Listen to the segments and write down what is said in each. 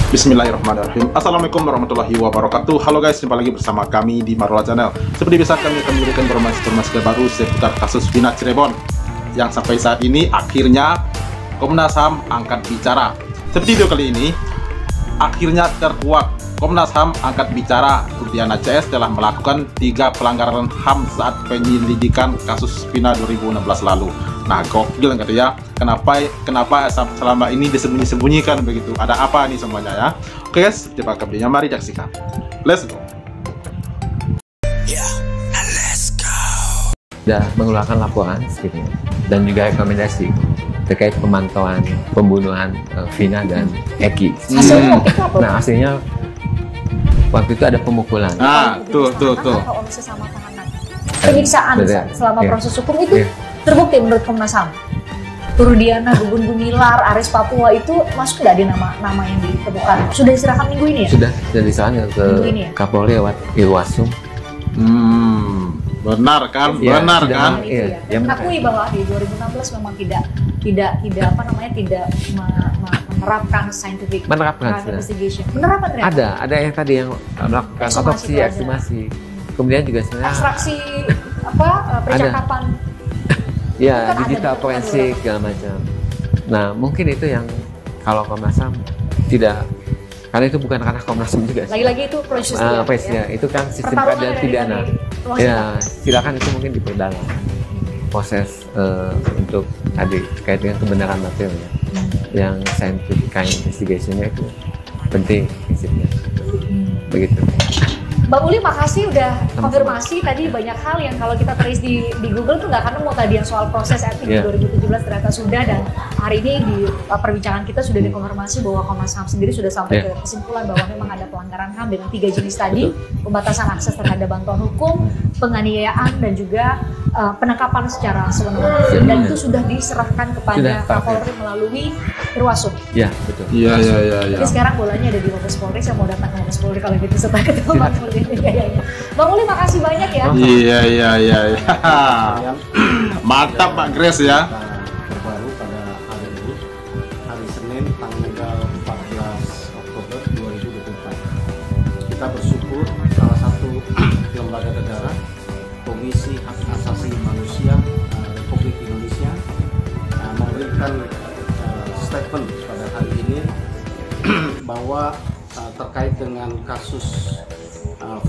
Bismillahirrahmanirrahim. Assalamualaikum warahmatullahi wabarakatuh. Halo guys, jumpa lagi bersama kami di Marula Channel. Seperti biasa kami akan memberikan informasi-informasi terbaru seputar kasus Vina Cirebon yang sampai saat ini akhirnya Komnas HAM angkat bicara. Seperti video kali ini, akhirnya terkuak. Komnas HAM angkat bicara. Rudiana CS telah melakukan 3 pelanggaran HAM saat penyelidikan kasus Vina 2016 lalu. Nah, gokil nggak ya? Kenapa selama ini disembunyi-sembunyikan begitu? Ada apa nih semuanya ya? Oke guys, coba videonya mari saksikan. Let's go. Sudah mengeluarkan laporan sedikit dan juga rekomendasi terkait pemantauan pembunuhan Vina dan Eki. Hasilnya itu apa? Nah, hasilnya waktu itu ada pemukulan. Tuh. Atau omisi sama tahanan. Penyiksaan selama proses hukum itu terbukti menurut Komnas HAM. Rudiana, Gugun Gumilar, Aris Papua itu masuk nggak di nama yang ditemukan? Sudah diserahkan minggu ini ya? Sudah diserahkan ke Kapolri lewat Irwasum. Benar kan? Ya, benar kan? Iya. Mengakui bahwa di 2016 memang tidak menerapkan scientific investigation. Menerapkan ternyata? Ada yang tadi yang melakukan otopsi, ekshumasi. Kemudian juga sebenarnya ekstraksi percakapan. Ya, digital forensik segala macam. Nah, mungkin itu yang kalau Komnas HAM tidak, karena itu bukan ranah Komnas HAM juga. Lagi-lagi itu proses ya. Itu kan sistem keadilan pidana. Ya, silakan itu mungkin diperdalam proses untuk tadi terkait dengan kebenaran material ya. Yang scientific investigation-nya itu penting prinsipnya. Begitu. Mbak Uli, makasih udah konfirmasi tadi banyak hal yang kalau kita trace di Google tuh nggak akan nemu tadi yang soal proses etik 2017 ternyata sudah, dan hari ini di perbincangan kita sudah dikonfirmasi bahwa Komnas HAM sendiri sudah sampai ke kesimpulan bahwa memang ada pelanggaran HAM dengan 3 jenis tadi, pembatasan akses terhadap bantuan hukum, penganiayaan, dan juga penangkapan secara sewenang-wenang, dan itu sudah diserahkan kepada Kapolri melalui Irwasum. Iya, betul. Iya. Jadi sekarang bolanya ada di Mabes Polri, saya mau datang ke Mabes Polri kalau gitu setelah ketemu Bang Uli. Bang Uli, makasih banyak ya. Iya. Mantap Pak Grace ya. Terbaru pada hari ini, hari Senin tanggal 14 Oktober 2024. Kita bersyukur salah satu lembaga negara, Komisi Hak Asasi Manusia Republik Indonesia, memberikan statement pada hari ini bahwa terkait dengan kasus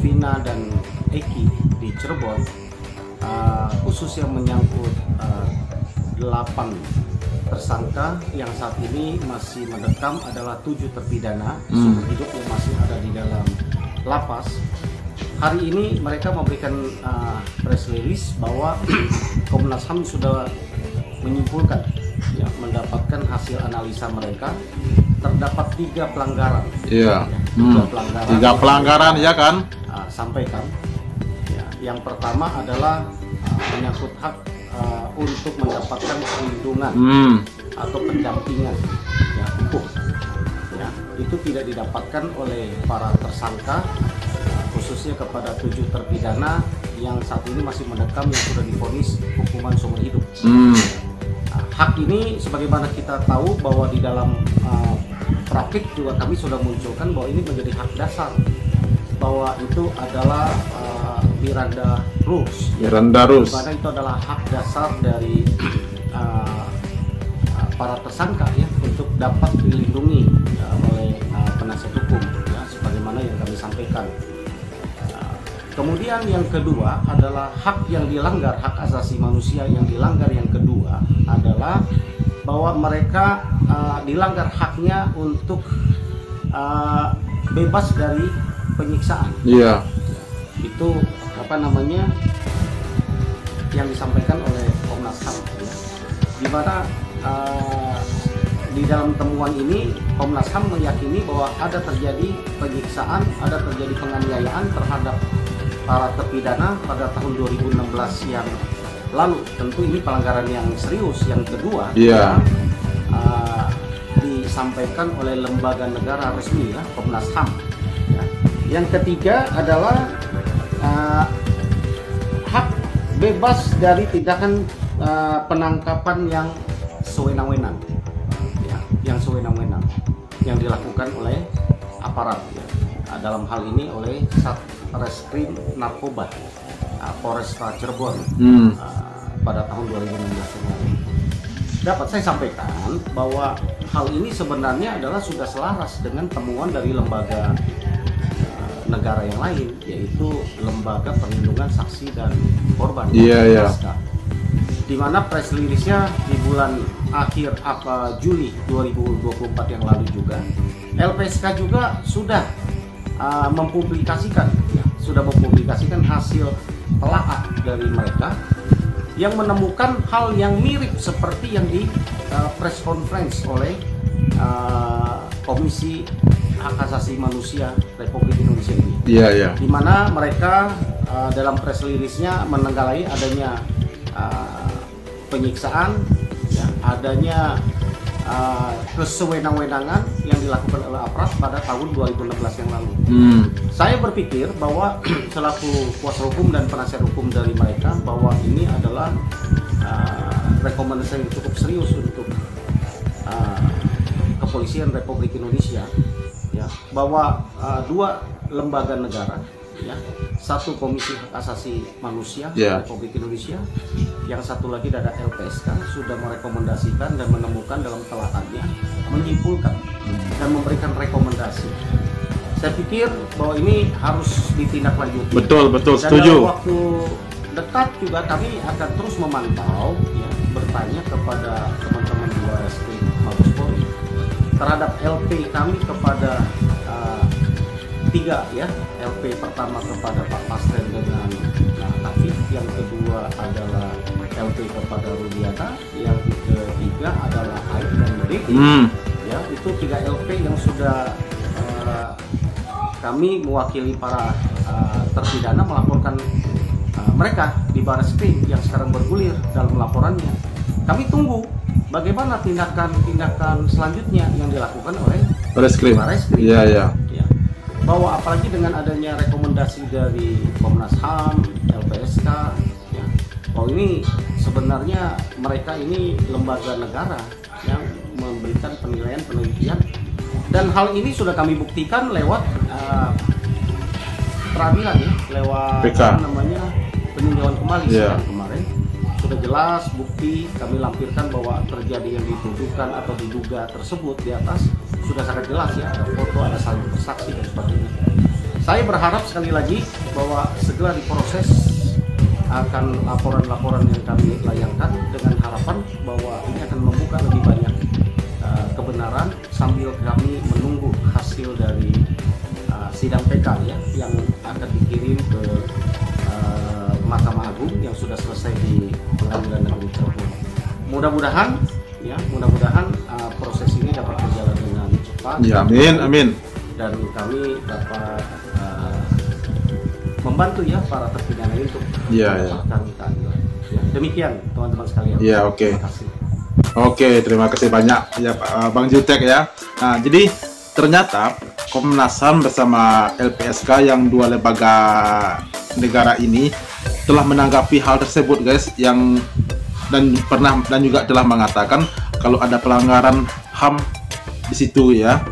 Vina dan Eki di Cirebon, khusus yang menyangkut 8 tersangka yang saat ini masih mendekam adalah 7 terpidana seumur hidup yang masih ada di dalam lapas. Hari ini mereka memberikan press release bahwa Komnas HAM sudah menyimpulkan, mendapatkan hasil analisa mereka terdapat 3 pelanggaran. Iya. 3 pelanggaran ya kan? Sampaikan. Ya, yang pertama adalah menyangkut hak untuk mendapatkan perlindungan atau pendampingan hukum. Ya, itu tidak didapatkan oleh para tersangka, khususnya kepada 7 terpidana yang saat ini masih mendekam yang sudah divonis hukuman seumur hidup. Hak ini sebagaimana kita tahu bahwa di dalam praktik juga kami sudah munculkan bahwa ini menjadi hak dasar, bahwa itu adalah Miranda Rules. Karena itu adalah hak dasar dari para tersangka ya untuk dapat dilindungi oleh penasihat hukum ya, sebagaimana yang kami sampaikan. Kemudian yang kedua adalah hak yang dilanggar, hak asasi manusia yang dilanggar. Yang kedua adalah bahwa mereka dilanggar haknya untuk bebas dari penyiksaan. Iya. Itu yang disampaikan oleh Komnas HAM ya. Di mana di dalam temuan ini Komnas HAM meyakini bahwa ada terjadi penyiksaan, ada terjadi penganiayaan terhadap para terpidana pada tahun 2016 yang lalu. Tentu ini pelanggaran yang serius. Yang kedua disampaikan oleh lembaga negara resmi ya, Komnas HAM ya. Yang ketiga adalah hak bebas dari tindakan penangkapan yang sewenang-wenang ya, yang sewenang-wenang. yang dilakukan oleh aparat ya. Dalam hal ini oleh Satreskrim Narkoba Polresta Cirebon pada tahun 2016 lalu. Dapat saya sampaikan bahwa hal ini sebenarnya adalah sudah selaras dengan temuan dari lembaga negara yang lain, yaitu Lembaga Perlindungan Saksi dan Korban. LPSK. Di mana press release-nya di bulan akhir Juli 2024 yang lalu juga, LPSK juga sudah mempublikasikan hasil telaah dari mereka yang menemukan hal yang mirip seperti yang di press conference oleh Komisi Hak Asasi Manusia Republik Indonesia ini. Di mana mereka dalam press release-nya menenggalai adanya penyiksaan, ya, adanya kesewenang-wenangan yang dilakukan oleh aparat pada tahun 2016 yang lalu. Saya berpikir bahwa selaku kuasa hukum dan penasihat hukum dari mereka bahwa ini adalah rekomendasi yang cukup serius untuk Kepolisian Republik Indonesia, ya, bahwa dua lembaga negara, ya, satu Komisi Hak Asasi Manusia Republik Indonesia, yang satu lagi ada LPSK, sudah merekomendasikan dan menemukan dalam telaahnya, menyimpulkan dan memberikan rekomendasi. Saya pikir bahwa ini harus ditindaklanjuti. Betul, dan setuju. dalam waktu dekat juga kami akan terus memantau, ya, bertanya kepada teman-teman di Barreskrim Mabes Polri terhadap LP kami kepada tiga, ya, LP pertama kepada Pak Pasren dengan Taufik, yang kedua adalah LP kepada Rudiata, yang ketiga adalah Aib dan Riki. Ya, itu 3 LP yang sudah kami mewakili para terpidana melaporkan mereka di Barreskrim yang sekarang bergulir dalam laporannya. Kami tunggu bagaimana tindakan selanjutnya yang dilakukan oleh Barreskrim. Ya. Bahwa apalagi dengan adanya rekomendasi dari Komnas HAM, LPSK, ya, bahwa ini sebenarnya mereka ini lembaga negara yang memberikan penelitian, dan hal ini sudah kami buktikan lewat peradilan, ya, lewat peninjauan kembali kemarin. Sudah jelas bukti kami lampirkan bahwa terjadi yang dituduhkan atau diduga tersebut di atas sudah sangat jelas, ya, ada foto, ada saling bersaksi dan sebagainya. Saya berharap sekali lagi bahwa segera diproses akan laporan-laporan yang kami layangkan, dengan harapan bahwa ini akan membuka lebih banyak kebenaran sambil kami menunggu hasil dari sidang PK, ya, yang akan dikirim ke Mahkamah Agung yang sudah selesai di Pengadilan Negeri Cirebon. Mudah-mudahan proses ini dapat berjalan dengan cepat. Ya, amin. Dan kami dapat membantu, ya, para terpidana untuk mendapatkan keadilan. Ya, demikian teman-teman sekalian. Ya, oke. Terima kasih. Oke, terima kasih banyak, ya, Bang Jutek, ya. Nah, jadi ternyata Komnas HAM bersama LPSK yang dua lembaga negara ini telah menanggapi hal tersebut, guys, dan juga telah mengatakan kalau ada pelanggaran HAM di situ, ya,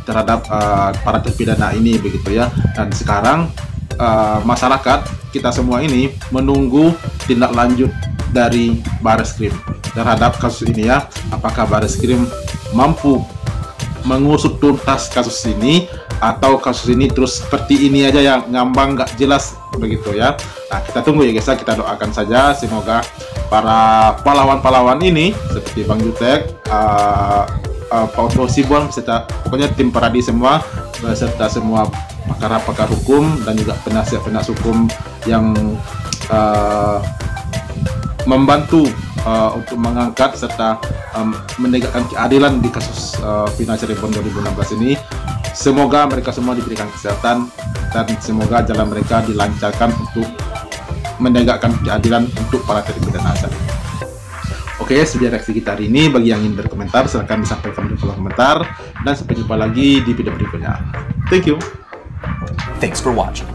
terhadap para terpidana ini, begitu, ya. Dan sekarang masyarakat kita semua ini menunggu tindak lanjut dari Barreskrim terhadap kasus ini, ya. Apakah Barreskrim mampu mengusut tuntas kasus ini, atau kasus ini terus seperti ini aja yang ngambang nggak jelas, begitu, ya. Nah, kita tunggu, ya, guys. Kita doakan saja semoga para pahlawan-pahlawan ini seperti Bang Jutek, Pak Otto Sibuan, beserta pokoknya tim Paradi semua, beserta semua pakar-pakar hukum dan juga penasihat-penasihat hukum yang membantu untuk mengangkat serta menegakkan keadilan di kasus Vina Cirebon 2016 ini. Semoga mereka semua diberikan kesehatan dan semoga jalan mereka dilancarkan untuk menegakkan keadilan untuk para terpidana. Oke, sekian reaksi kita hari ini. Bagi yang ingin berkomentar, silahkan disampaikan di kolom komentar, dan sampai jumpa lagi di video berikutnya. Thank you. Thanks for watching.